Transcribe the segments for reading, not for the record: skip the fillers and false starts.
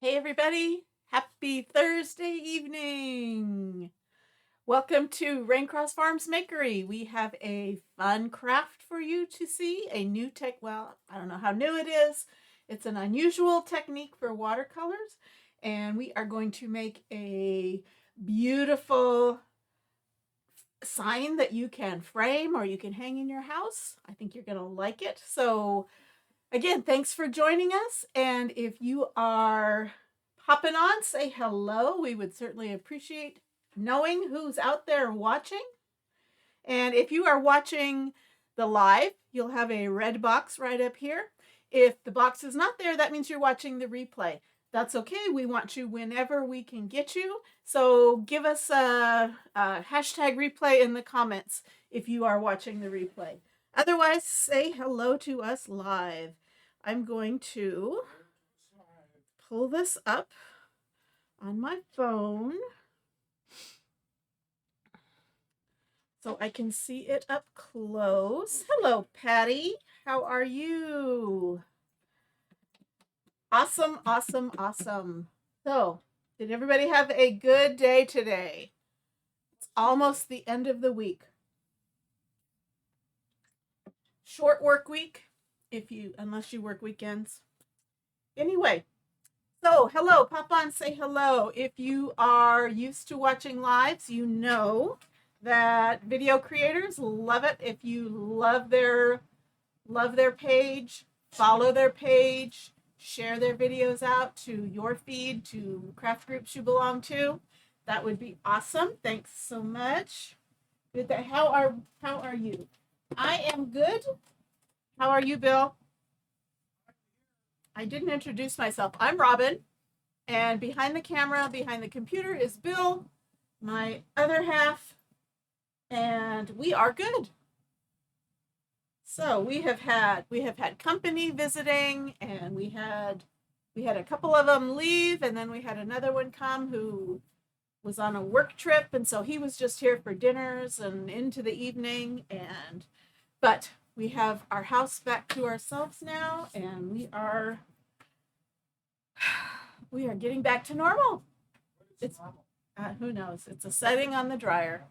Hey everybody, happy Thursday evening. Welcome to Raincross Farms Makery. We have a fun craft for you to see, a new well, I don't know how new it is. It's an unusual technique for watercolors, and we are going to make a beautiful sign that you can frame or you can hang in your house. I think you're going to like it. So again, thanks for joining us. And if you are popping on, say hello. We would certainly appreciate knowing who's out there watching. And if you are watching the live, you'll have a red box right up here. If the box is not there, that means you're watching the replay. That's okay. We want you whenever we can get you. So give us a hashtag replay in the comments if you are watching the replay. Otherwise, say hello to us live. I'm going to pull this up on my phone so I can see it up close. Hello, Patty. How are you? Awesome, awesome, awesome. So, did everybody have a good day today? It's almost the end of the week. Short work week, unless you work weekends. Anyway, so hello, pop on, say hello. If you are used to watching lives, you know that video creators love it. If you love their page, follow their page, share their videos out to your feed, to craft groups you belong to. That would be awesome. Thanks so much. How are you? I am good. How are you, Bill? I didn't introduce myself. I'm Robin, and behind the camera, behind the computer is Bill, my other half, and we are good. So we have had company visiting, and we had a couple of them leave, and then we had another one come who was on a work trip, and so he was just here for dinners and into the evening. But we have our house back to ourselves now, and we are getting back to normal. It's who knows? It's a setting on the dryer.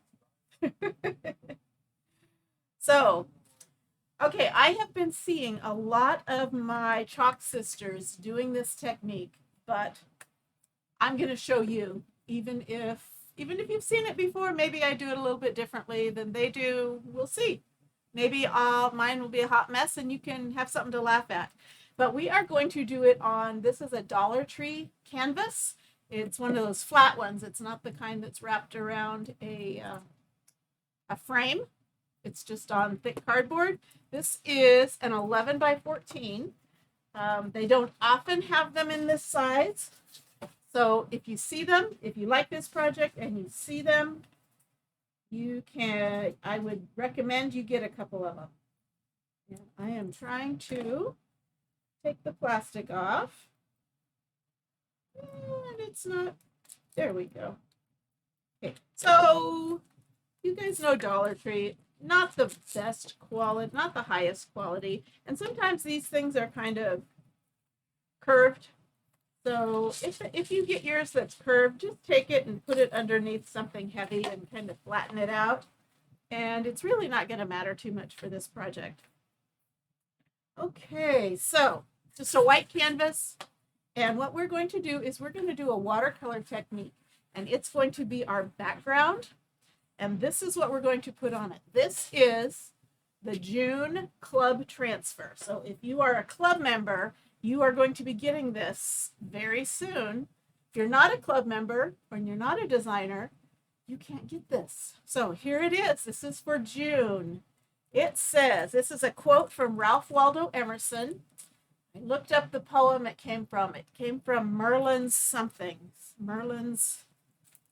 So, okay, I have been seeing a lot of my chalk sisters doing this technique, but I'm going to show you, even if you've seen it before, maybe I do it a little bit differently than they do. We'll see. Maybe mine will be a hot mess and you can have something to laugh at. But we are going to do it on, this is a Dollar Tree canvas. It's one of those flat ones. It's not the kind that's wrapped around a frame. It's just on thick cardboard. This is an 11 by 14. They don't often have them in this size. So if you see them, if you like this project and you see them, I would recommend you get a couple of them. And I am trying to take the plastic off. And it's not, there we go. Okay, so you guys know Dollar Tree, not the best quality, not the highest quality. And sometimes these things are kind of curved. So if you get yours that's curved, just take it and put it underneath something heavy and kind of flatten it out. And it's really not going to matter too much for this project. Okay, so just a white canvas. And what we're going to do is we're going to do a watercolor technique. And it's going to be our background. And this is what we're going to put on it. This is the June Club Transfer. So if you are a club member, you are going to be getting this very soon. If you're not a club member or you're not a designer, you can't get this. So here it is. This is for June. It says, this is a quote from Ralph Waldo Emerson. I looked up the poem it came from. It came from Merlin's something. Merlin's,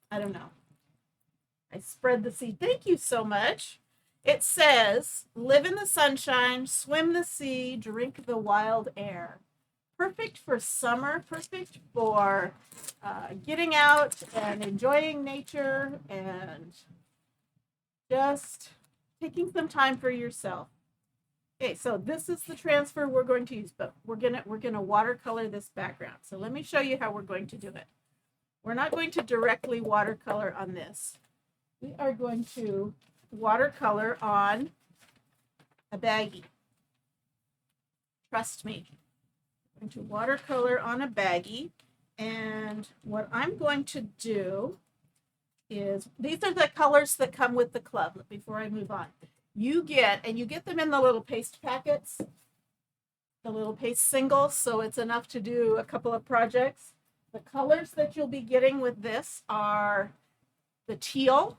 I don't know. I spread the seed. Thank you so much. It says, live in the sunshine, swim the sea, drink the wild air. Perfect for summer, perfect for getting out and enjoying nature and just taking some time for yourself. Okay, so this is the transfer we're going to use, but we're gonna watercolor this background. So let me show you how we're going to do it. We're not going to directly watercolor on this. We are going to watercolor on a baggie. Trust me. I'm going to watercolor on a baggie. And what I'm going to do is, these are the colors that come with the club before I move on. You get them in the little paste packets, the little paste singles, so it's enough to do a couple of projects. The colors that you'll be getting with this are the teal,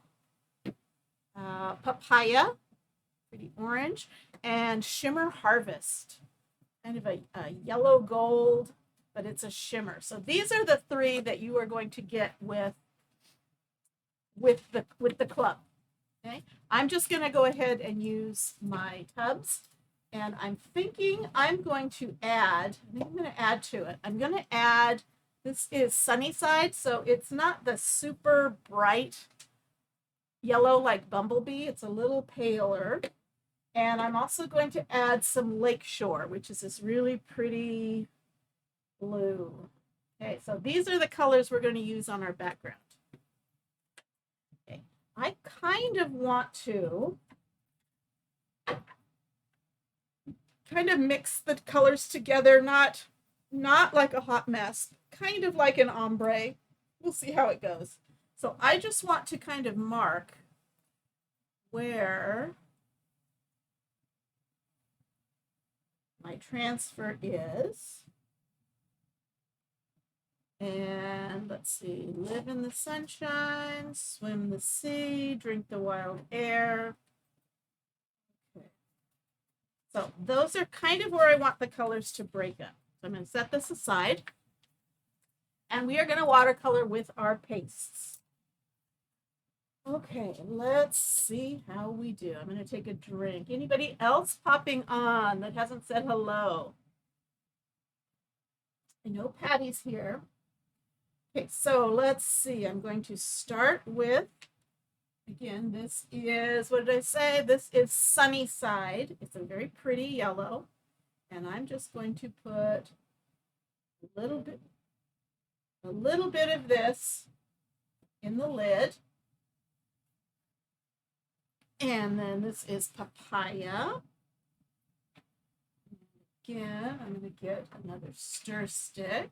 papaya, pretty orange, and shimmer harvest, kind of a yellow gold, but it's a shimmer. So these are the three that you are going to get with the club. Okay, I'm just going to go ahead and use my tubs, and I'm thinking I'm going to add, I think I'm going to add to it. I'm going to add, this is Sunnyside, so it's not the super bright yellow like Bumblebee. It's a little paler. And I'm also going to add some Lakeshore, which is this really pretty blue. Okay, so these are the colors we're going to use on our background. Okay, I kind of want to kind of mix the colors together, not like a hot mess, kind of like an ombre. We'll see how it goes. So I just want to kind of mark where my transfer is. And let's see, live in the sunshine, swim the sea, drink the wild air. Okay. So those are kind of where I want the colors to break up. So I'm going to set this aside. And we are going to watercolor with our pastes. Okay, let's see how we do. I'm going to take a drink. Anybody else popping on that hasn't said hello? I know Patty's here. Okay, so let's see. I'm going to start with, again, this is, what did I say? This is Sunnyside. It's a very pretty yellow. And I'm just going to put a little bit of this in the lid. And then this is papaya. Again, I'm going to get another stir stick.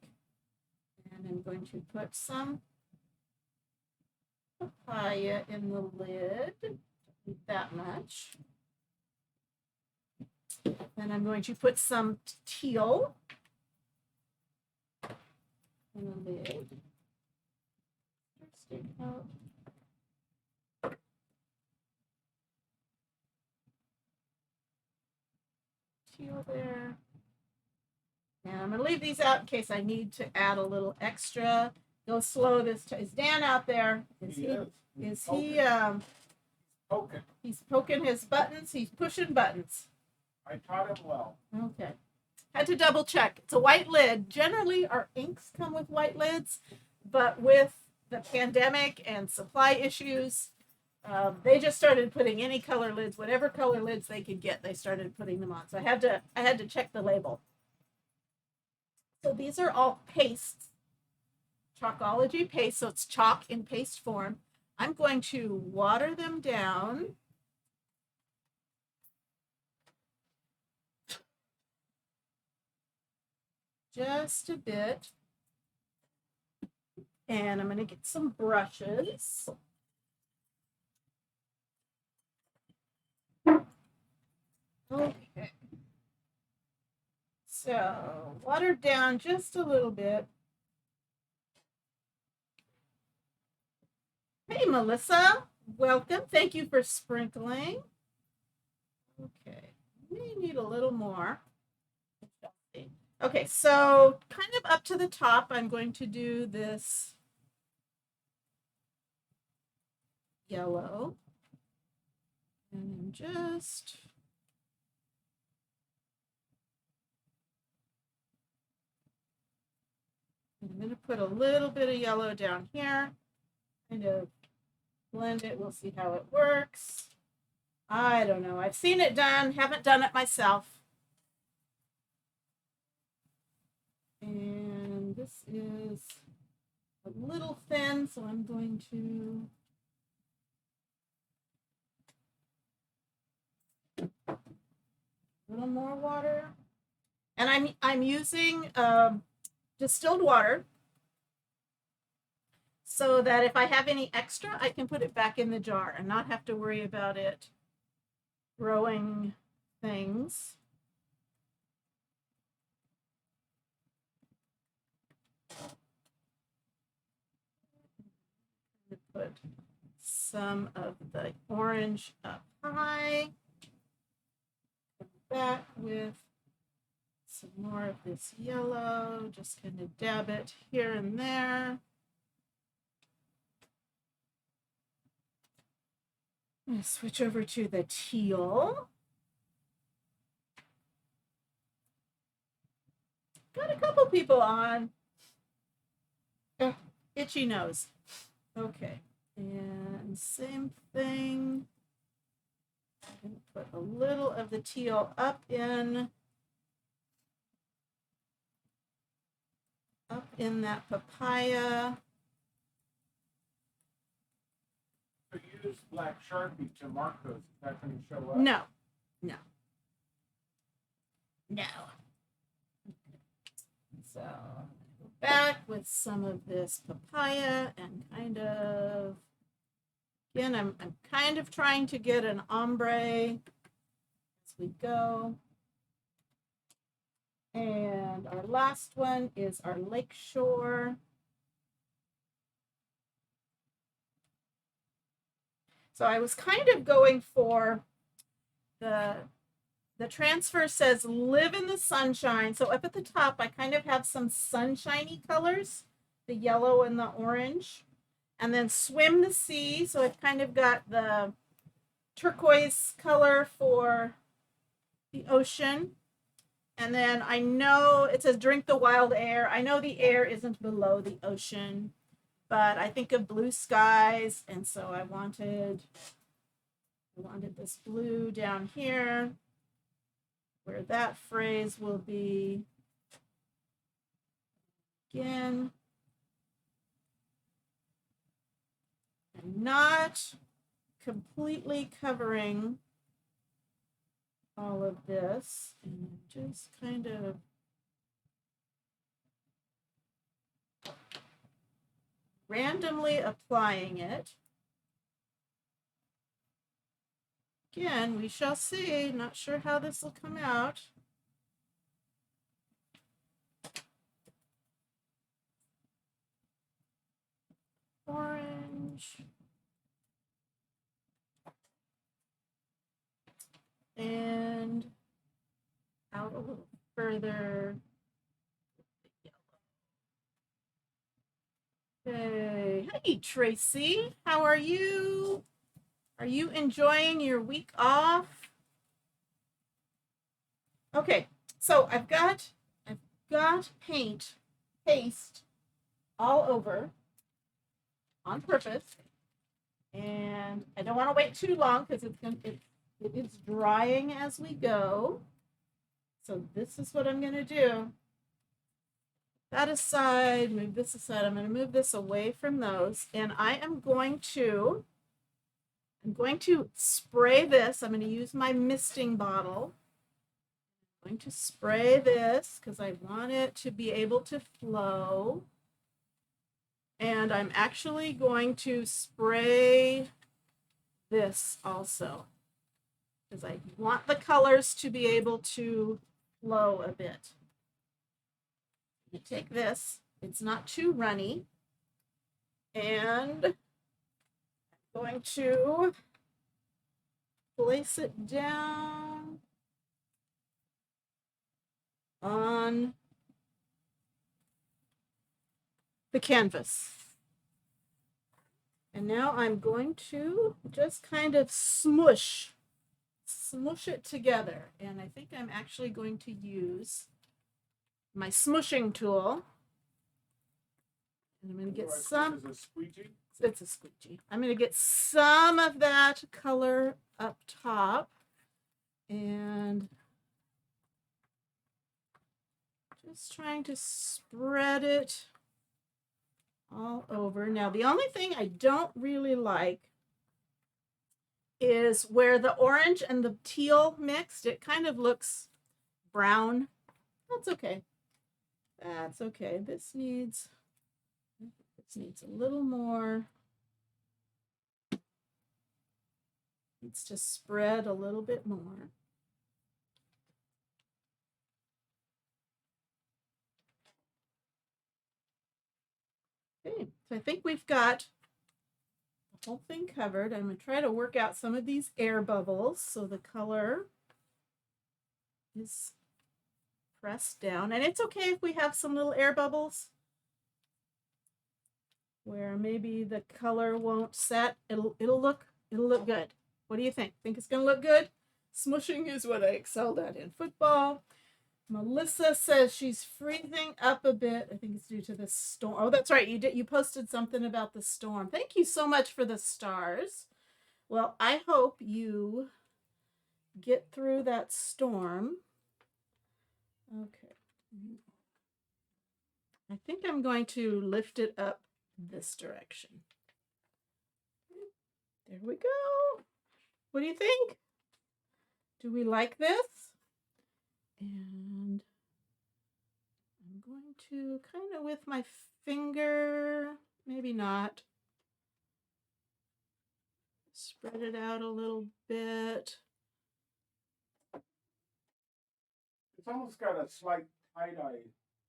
And I'm going to put some papaya in the lid. Don't need that much. Then I'm going to put some teal in the lid. Stick out. Teal there. And I'm going to leave these out in case I need to add a little extra. Go slow this time. Is Dan out there? Is he poking. He's poking his buttons. He's pushing buttons. I taught him well. Okay. Had to double check. It's a white lid. Generally, our inks come with white lids, but with the pandemic and supply issues, they just started putting any color lids, whatever color lids they could get, they started putting them on. So I had to check the label. So these are all pastes, Chalkology paste. So it's chalk in paste form. I'm going to water them down. Just a bit. And I'm going to get some brushes. Okay. So watered down just a little bit. Hey, Melissa, welcome. Thank you for sprinkling. Okay, we need a little more. Okay, so kind of up to the top, I'm going to do this yellow. And just I'm going to put a little bit of yellow down here, kind of blend it. We'll see how it works. I don't know. I've seen it done, haven't done it myself. And this is a little thin, so I'm going to a little more water. And I'm using distilled water so that if I have any extra, I can put it back in the jar and not have to worry about it growing things. Put some of the orange up high. Come back with some more of this yellow, just kind of dab it here and there. I'm going to switch over to the teal. Got a couple people on. Oh, itchy nose. Okay, and same thing. I'm going to put a little of the teal up in that papaya. So you use black Sharpie to mark those. Is that going to show up? No. So go back with some of this papaya and kind of, again, I'm kind of trying to get an ombre as we go. And our last one is our lakeshore. So I was kind of going for the transfer says live in the sunshine. So up at the top, I kind of have some sunshiny colors, the yellow and the orange. And then swim the sea. So I've kind of got the turquoise color for the ocean. And then I know it says drink the wild air. I know the air isn't below the ocean, but I think of blue skies. And so I wanted this blue down here, where that phrase will be again. I'm not completely covering all of this, and just kind of randomly applying it. Again, we shall see. Not sure how this will come out. Orange. And out a little further. Okay. Hey, Tracy. How are you? Are you enjoying your week off? Okay, so I've got paste all over on purpose, and I don't want to wait too long because it's drying as we go. So this is what I'm going to do. That aside, move this aside. I'm going to move this away from those, and I am going to spray this. I'm going to use my misting bottle. I'm going to spray this because I want it to be able to flow. And I'm actually going to spray this also because I want the colors to be able to flow a bit. You take this, it's not too runny, and I'm going to place it down on the canvas. And now I'm going to just kind of smush it together. And I think I'm actually going to use my smushing tool. And I'm going to get It's a squeegee. I'm going to get some of that color up top and just trying to spread it all over. Now, the only thing I don't really like is where the orange and the teal mixed. It kind of looks brown. That's okay. That's okay. This needs a little more. Needs to spread a little bit more. Okay, so I think we've got the whole thing covered. I'm going to try to work out some of these air bubbles so the color is pressed down. And it's okay if we have some little air bubbles where maybe the color won't set. It'll look good. What do you think? Think it's going to look good? Smushing is what I excelled at in football. Melissa says she's freezing up a bit. I think it's due to the storm. Oh, that's right. You posted something about the storm. Thank you so much for the stars. Well, I hope you get through that storm. Okay. I think I'm going to lift it up this direction. There we go. What do you think? Do we like this? And I'm going to kind of with my finger, maybe not, spread it out a little bit. It's almost got a slight tie-dye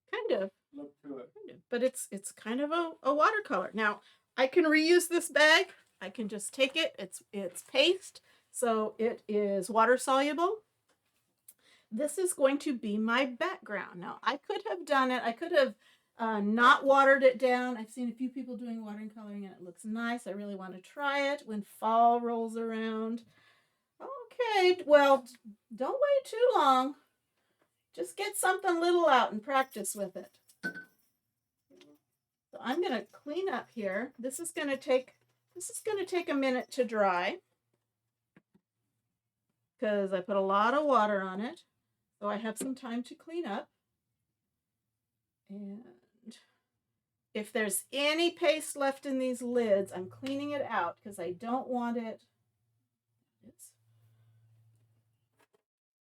Kind of. look to it. Kind of. But it's kind of a watercolor. Now, I can reuse this bag. I can just take it. It's paste, so it is water soluble. This is going to be my background. Now, I could have done it. I could have not watered it down. I've seen a few people doing watercoloring and it looks nice. I really want to try it when fall rolls around. Okay, well, don't wait too long. Just get something little out and practice with it. So I'm going to clean up here. This is going to take a minute to dry because I put a lot of water on it. So I have some time to clean up. And if there's any paste left in these lids, I'm cleaning it out because I don't want it.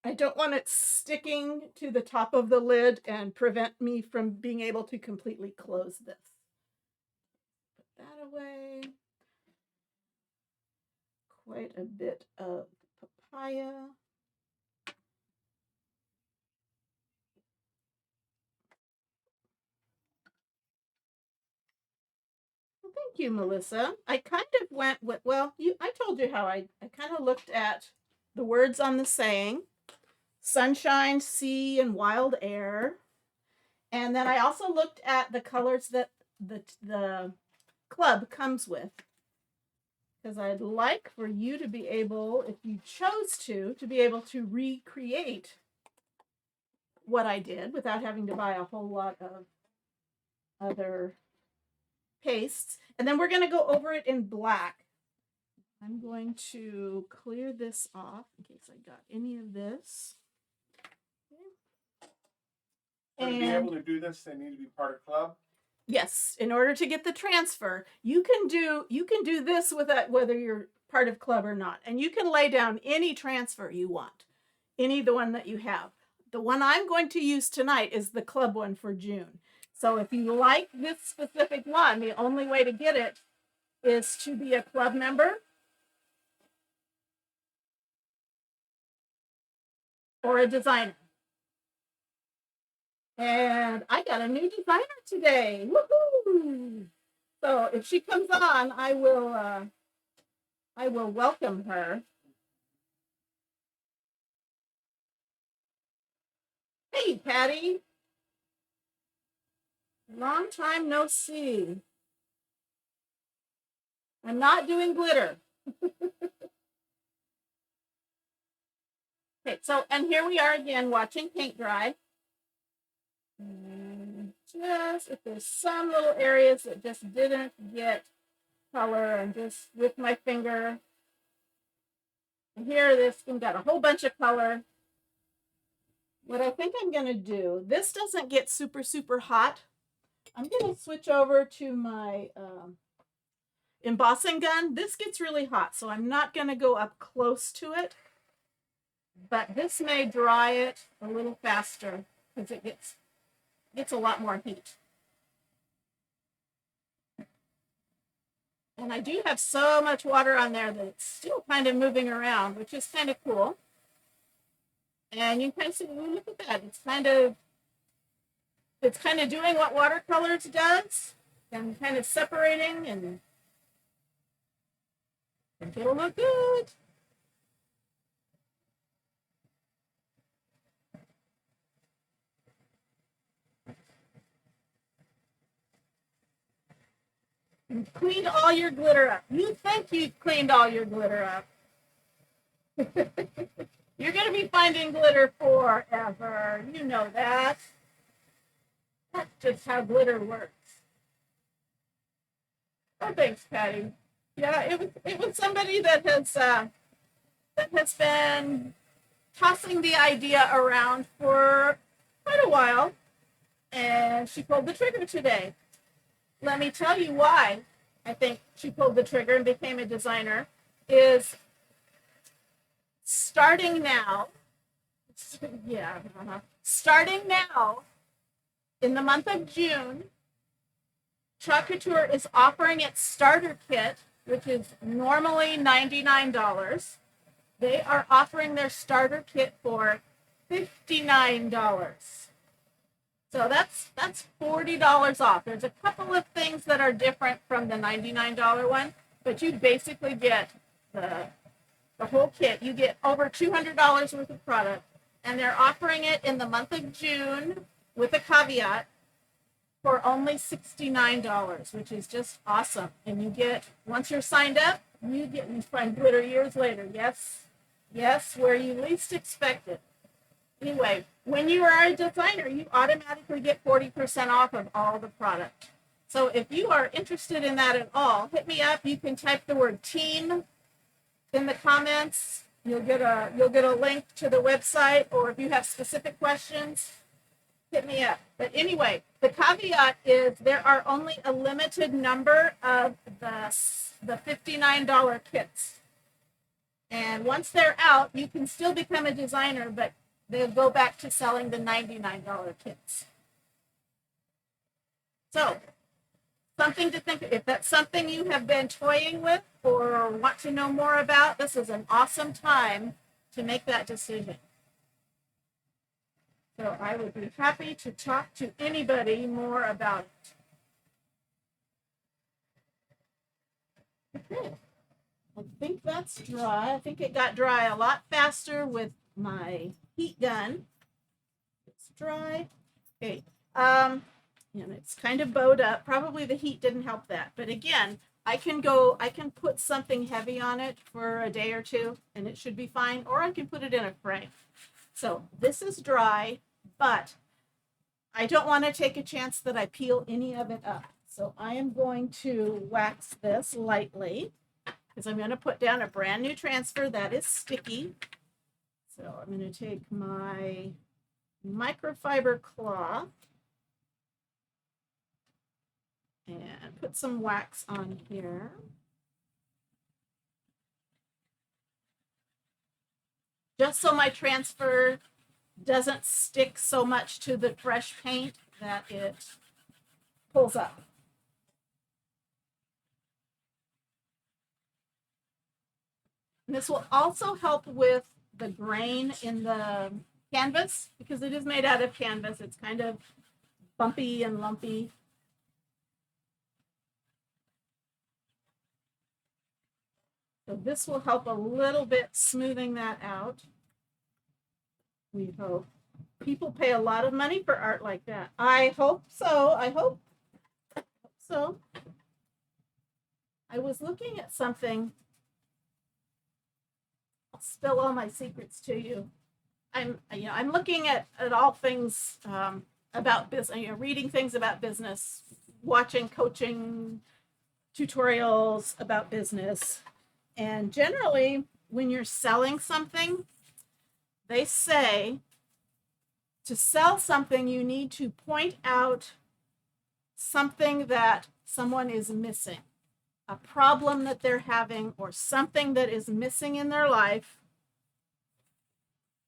I don't want it sticking to the top of the lid and prevent me from being able to completely close this. Put that away. Quite a bit of papaya. Well, thank you, Melissa. I kind of went with, well, I told you how I kind of looked at the words on the saying. Sunshine, sea, and wild air. And then I also looked at the colors that the club comes with. Because I'd like for you to be able, if you chose to be able to recreate what I did without having to buy a whole lot of other pastes. And then we're going to go over it in black. I'm going to clear this off in case I got any of this. So to be able to do this, they need to be part of club? Yes, in order to get the transfer, you can do this without whether you're part of club or not. And you can lay down any transfer you want, any the one that you have. The one I'm going to use tonight is the club one for June. So if you like this specific one, the only way to get it is to be a club member or a designer. And I got a new designer today. Woohoo! So if she comes on, I will welcome her. Hey, Patty. Long time no see. I'm not doing glitter. Okay, so, and here we are again watching paint dry. And just, if there's some little areas that just didn't get color and just with my finger. And here, this one got a whole bunch of color. What I think I'm going to do, this doesn't get super, super hot. I'm going to switch over to my embossing gun. This gets really hot, so I'm not going to go up close to it. But this may dry it a little faster because it gets a lot more heat. And I do have so much water on there that it's still kind of moving around, which is kind of cool. And you can kind of see, look at that. It's kind of doing what watercolors does and kind of separating, and I think it'll look good. You've cleaned all your glitter up. You think you've cleaned all your glitter up. You're going to be finding glitter forever. You know that. That's just how glitter works. Oh, thanks, Patty. Yeah, it was somebody that has been tossing the idea around for quite a while, and she pulled the trigger today. Let me tell you why I think she pulled the trigger and became a designer. Is starting now. Yeah, starting now in the month of June, Chalk Couture is offering its starter kit, which is normally $99. They are offering their starter kit for $59. So that's $40 off. There's a couple of things that are different from the $99 one, but you basically get the whole kit. You get over $200 worth of product, and they're offering it in the month of June with a caveat for only $69, which is just awesome. And you get, once you're signed up, you find glitter years later. Yes, where you least expect it. Anyway, when you are a designer, you automatically get 40% off of all the product. So if you are interested in that at all, hit me up. You can type the word team in the comments. You'll get a link to the website, or if you have specific questions, hit me up. But anyway, the caveat is there are only a limited number of the $59 kits. And once they're out, you can still become a designer, but they'll go back to selling the $99 kits. So, something to think, if that's something you have been toying with or want to know more about, this is an awesome time to make that decision. So I would be happy to talk to anybody more about it. Okay. I think that's dry. I think it got dry a lot faster with my heat gun. It's dry. Okay. And it's kind of bowed up. Probably the heat didn't help that. But again, I can put something heavy on it for a day or two and it should be fine. Or I can put it in a frame. So this is dry, but I don't want to take a chance that I peel any of it up. So I am going to wax this lightly because I'm going to put down a brand new transfer that is sticky. So I'm going to take my microfiber cloth and put some wax on here. Just so my transfer doesn't stick so much to the fresh paint that it pulls up. And this will also help with the grain in the canvas because it is made out of canvas. It's kind of bumpy and lumpy. So this will help a little bit smoothing that out. We hope. People pay a lot of money for art like that. I hope so. I hope so. I was looking at something. I'll spill all my secrets to you. I'm looking at all things about business, reading things about business, watching coaching tutorials about business. And generally, when you're selling something, they say to sell something, you need to point out something that someone is missing, a problem that they're having, or something that is missing in their life.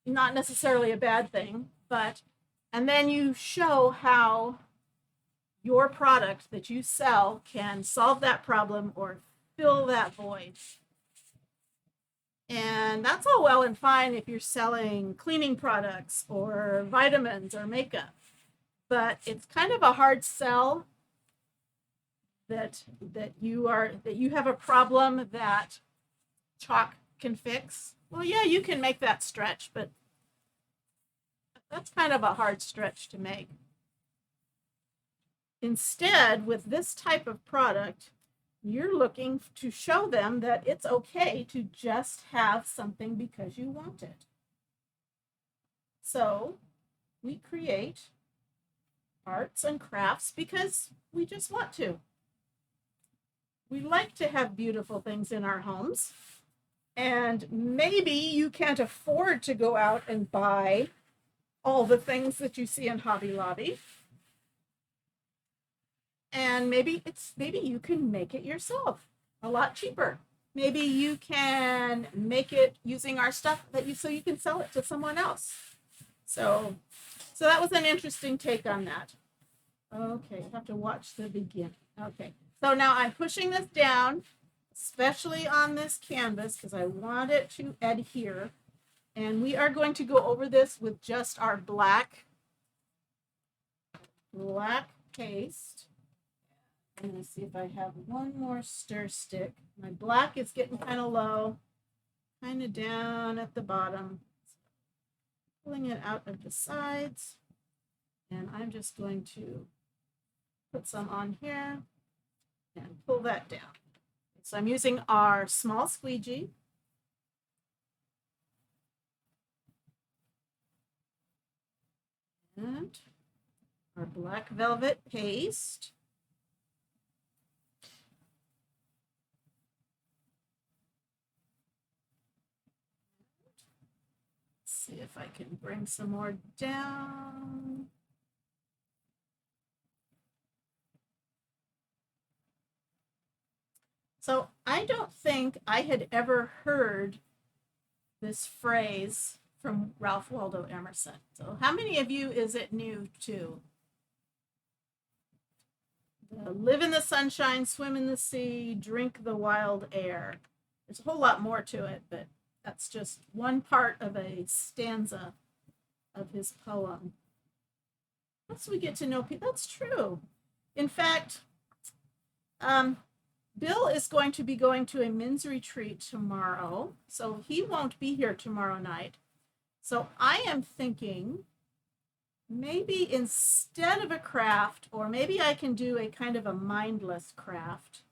Not necessarily a bad thing, but, and then you show how your product that you sell can solve that problem or fill that void. And that's all well and fine if you're selling cleaning products or vitamins or makeup, but it's kind of a hard sell that you have a problem that chalk can fix. Well, yeah, you can make that stretch, but that's kind of a hard stretch to make. Instead, with this type of product, you're looking to show them that it's okay to just have something because you want it. So we create arts and crafts because we just want to. We like to have beautiful things in our homes. And maybe you can't afford to go out and buy all the things that you see in Hobby Lobby. And maybe you can make it yourself a lot cheaper. Maybe you can make it using our stuff so you can sell it to someone else. So that was an interesting take on that. Okay, I have to watch the beginning. Okay, so now I'm pushing this down, especially on this canvas, because I want it to adhere. And we are going to go over this with just our black paste. I'm going to see if I have one more stir stick. My black is getting kind of low, kind of down at the bottom. Pulling it out of the sides. And I'm just going to put some on here and pull that down. So I'm using our small squeegee. And our black velvet paste. Let's see if I can bring some more down. So I don't think I had ever heard this phrase from Ralph Waldo Emerson. So how many of you is it new to? Live in the sunshine, swim in the sea, drink the wild air. There's a whole lot more to it, but that's just one part of a stanza of his poem. Once we get to know people, that's true. In fact, Bill is going to be going to a men's retreat tomorrow, so he won't be here tomorrow night. So I am thinking maybe instead of a craft, or maybe I can do a kind of a mindless craft.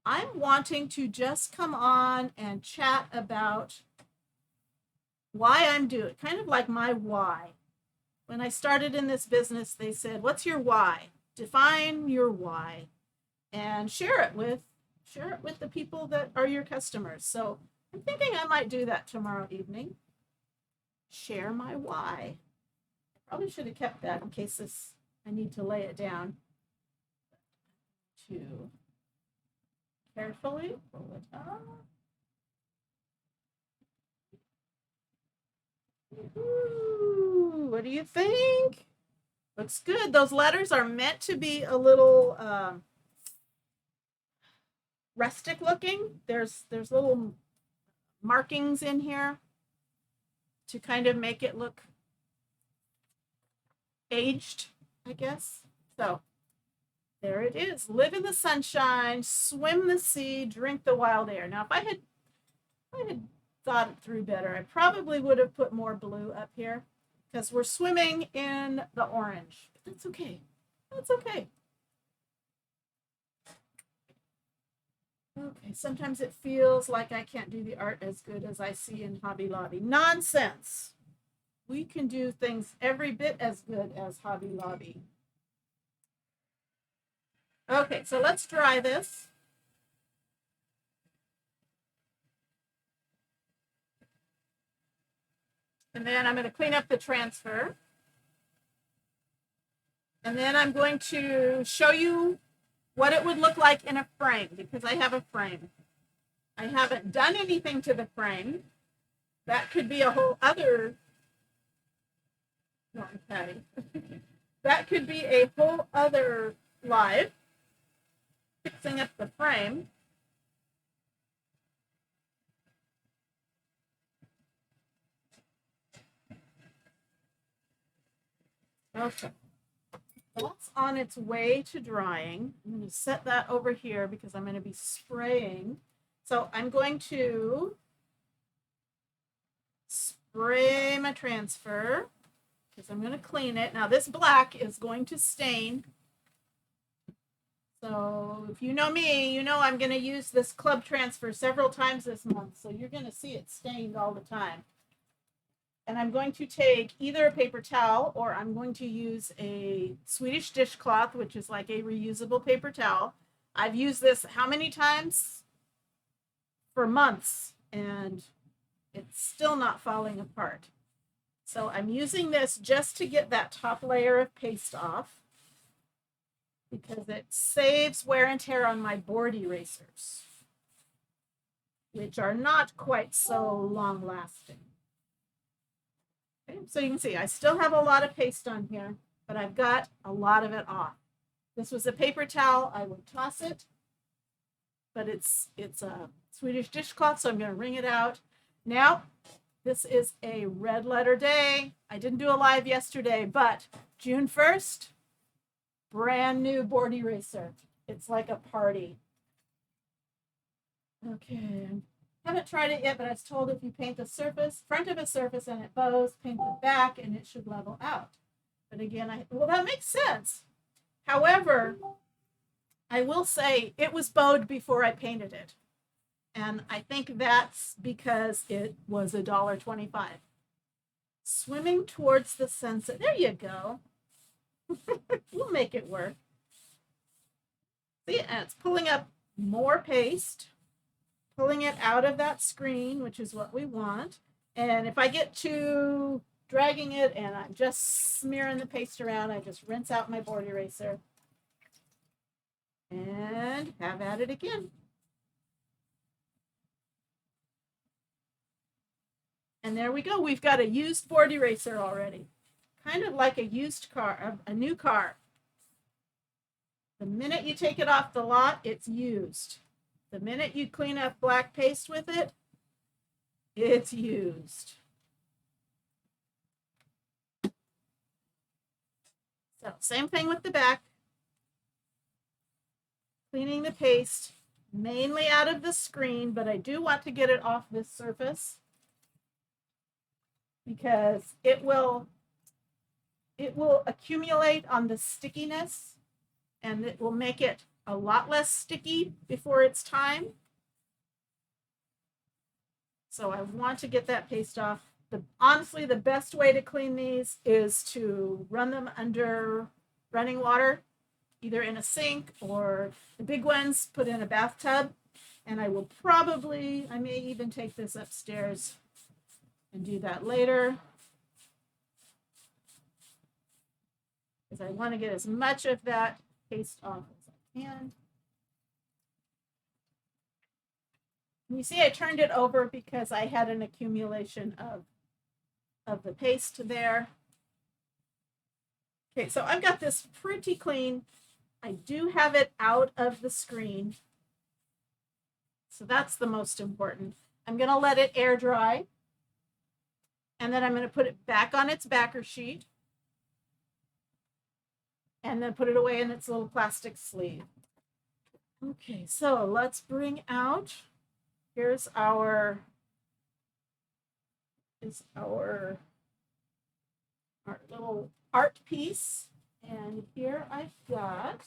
I'm wanting to just come on and chat about why I'm doing it, kind of like my why. When I started in this business, they said, what's your why? Define your why and share it with the people that are your customers. So I'm thinking I might do that tomorrow evening. Share my why. I probably should have kept that in case I need to lay it down. To carefully pull it up. Ooh, what do you think? Looks good. Those letters are meant to be a little rustic looking. There's little markings in here to kind of make it look aged, I guess. So there it is. Live in the sunshine, swim the sea, drink the wild air. Now, if I had thought it through better, I probably would have put more blue up here because we're swimming in the orange. But that's okay. That's okay. Okay, sometimes it feels like I can't do the art as good as I see in Hobby Lobby. Nonsense. We can do things every bit as good as Hobby Lobby. Okay, so let's dry this. And then I'm going to clean up the transfer. And then I'm going to show you what it would look like in a frame, because I have a frame. I haven't done anything to the frame. That could be a whole other, no, Patty. That could be a whole other live, fixing up the frame. Okay. That's on its way to drying. I'm going to set that over here because I'm going to be spraying. So I'm going to spray my transfer because I'm going to clean it. Now this black is going to stain. So if you know me, you know I'm going to use this club transfer several times this month. So you're going to see it stained all the time. And I'm going to take either a paper towel or I'm going to use a Swedish dishcloth, which is like a reusable paper towel. I've used this how many times? For months, and it's still not falling apart. So I'm using this just to get that top layer of paste off because it saves wear and tear on my board erasers, which are not quite so long lasting. Okay, so you can see I still have a lot of paste on here, but I've got a lot of it off. This was a paper towel, I would toss it, but it's a Swedish dishcloth, so I'm going to wring it out. Now, this is a red letter day. I didn't do a live yesterday, but June 1st, brand new board eraser. It's like a party. Okay, haven't tried it yet, but I was told if you paint the surface, front of a surface and it bows, paint the back and it should level out. But again, well, that makes sense. However, I will say it was bowed before I painted it. And I think that's because it was $1.25. Swimming towards the sunset. There you go. We'll make it work. See, and it's pulling up more paste, pulling it out of that screen, which is what we want. And if I get to dragging it and I'm just smearing the paste around, I just rinse out my board eraser and have at it again. And there we go. We've got a used board eraser already. Kind of like a used car, a new car. The minute you take it off the lot, it's used. The minute you clean up black paste with it, it's used. So same thing with the back. Cleaning the paste mainly out of the screen, but I do want to get it off this surface because it will accumulate on the stickiness and it will make it a lot less sticky before it's time. So I want to get that paste off. Honestly, the best way to clean these is to run them under running water, either in a sink or the big ones put in a bathtub. And I may even take this upstairs and do that later. Because I want to get as much of that paste off as I can. And you see I turned it over because I had an accumulation of the paste there. Okay, so I've got this pretty clean. I do have it out of the screen. So that's the most important. I'm going to let it air dry. And then I'm going to put it back on its backer sheet. And then put it away in its little plastic sleeve. Okay, so let's bring out, here's our little art piece. And here I found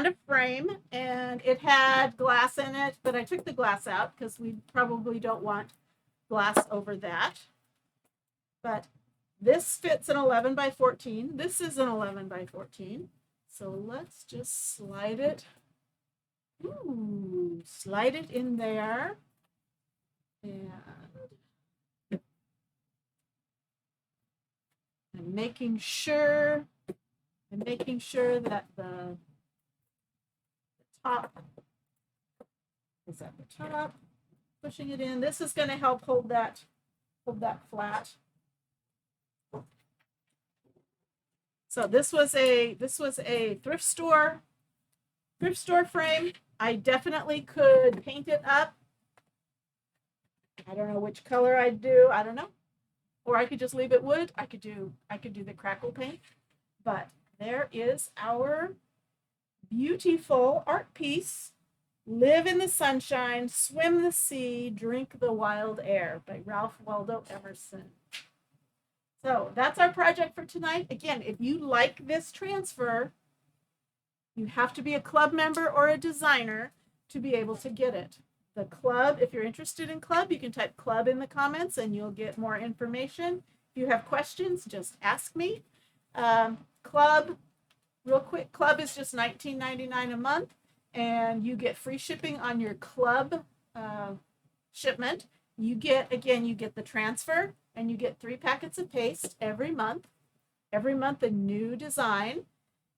a frame and it had glass in it, but I took the glass out because we probably don't want glass over that. But this fits an 11 by 14. This is an 11 by 14. So let's just slide it. Ooh, slide it in there. And I'm making sure that the top is at the top. Pushing it in. This is going to help hold that flat. So this was a thrift store frame. I definitely could paint it up. I don't know which color I'd do. I don't know. Or I could just leave it wood. I could do the crackle paint. But there is our beautiful art piece. Live in the Sunshine, Swim the Sea, Drink the Wild Air by Ralph Waldo Emerson. So that's our project for tonight. Again, if you like this transfer, you have to be a club member or a designer to be able to get it. The club, if you're interested in club, you can type club in the comments and you'll get more information. If you have questions, just ask me. Club, real quick, club is just $19.99 a month, and you get free shipping on your club shipment. You get the transfer, and you get 3 packets of paste every month. Every month, a new design.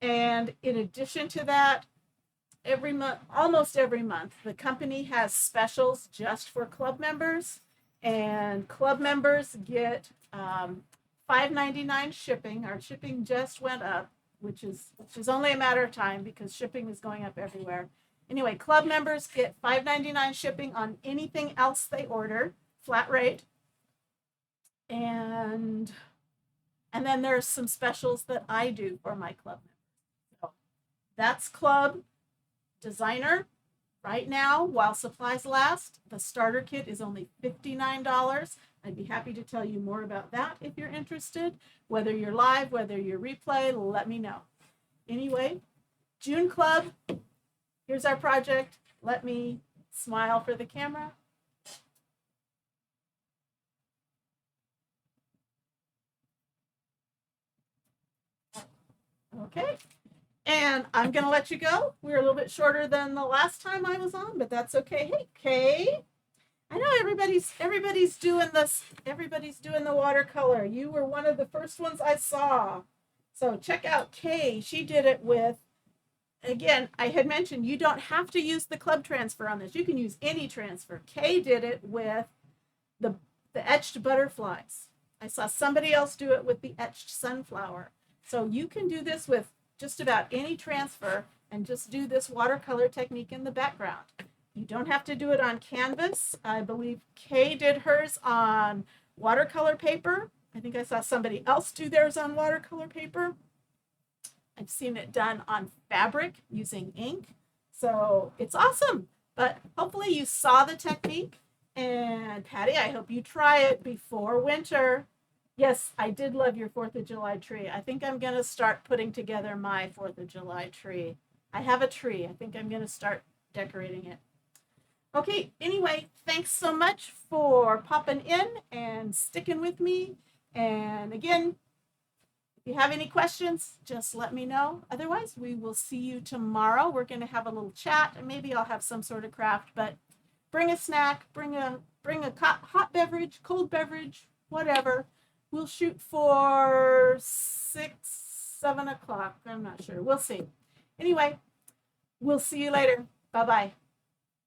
And in addition to that, almost every month, the company has specials just for club members, and club members get $5.99 shipping. Our shipping just went up, which is only a matter of time because shipping is going up everywhere. Anyway, club members get $5.99 shipping on anything else they order, flat rate. And then there's some specials that I do for my club members. So that's club. Designer. Right now, while supplies last, the starter kit is only $59. I'd be happy to tell you more about that if you're interested. Whether you're live, whether you're replay, let me know. Anyway, June Club, here's our project. Let me smile for the camera. Okay. And I'm going to let you go. We're a little bit shorter than the last time I was on, but that's okay. Hey, Kay. I know everybody's doing this. Everybody's doing the watercolor. You were one of the first ones I saw. So check out Kay. She did it with, again, I had mentioned you don't have to use the club transfer on this. You can use any transfer. Kay did it with the etched butterflies. I saw somebody else do it with the etched sunflower. So you can do this with just about any transfer and just do this watercolor technique in the background. You don't have to do it on canvas. I believe Kay did hers on watercolor paper. I think I saw somebody else do theirs on watercolor paper. I've seen it done on fabric using ink. So it's awesome. But hopefully you saw the technique. And Patty, I hope you try it before winter. Yes, I did love your 4th of July tree. I think I'm going to start putting together my 4th of July tree. I have a tree. I think I'm going to start decorating it. Okay, anyway, thanks so much for popping in and sticking with me. And again, if you have any questions, just let me know. Otherwise, we will see you tomorrow. We're going to have a little chat, and maybe I'll have some sort of craft, but bring a snack, bring a hot beverage, cold beverage, whatever. We'll shoot for 6, 7 o'clock. I'm not sure. We'll see. Anyway, we'll see you later. Bye-bye.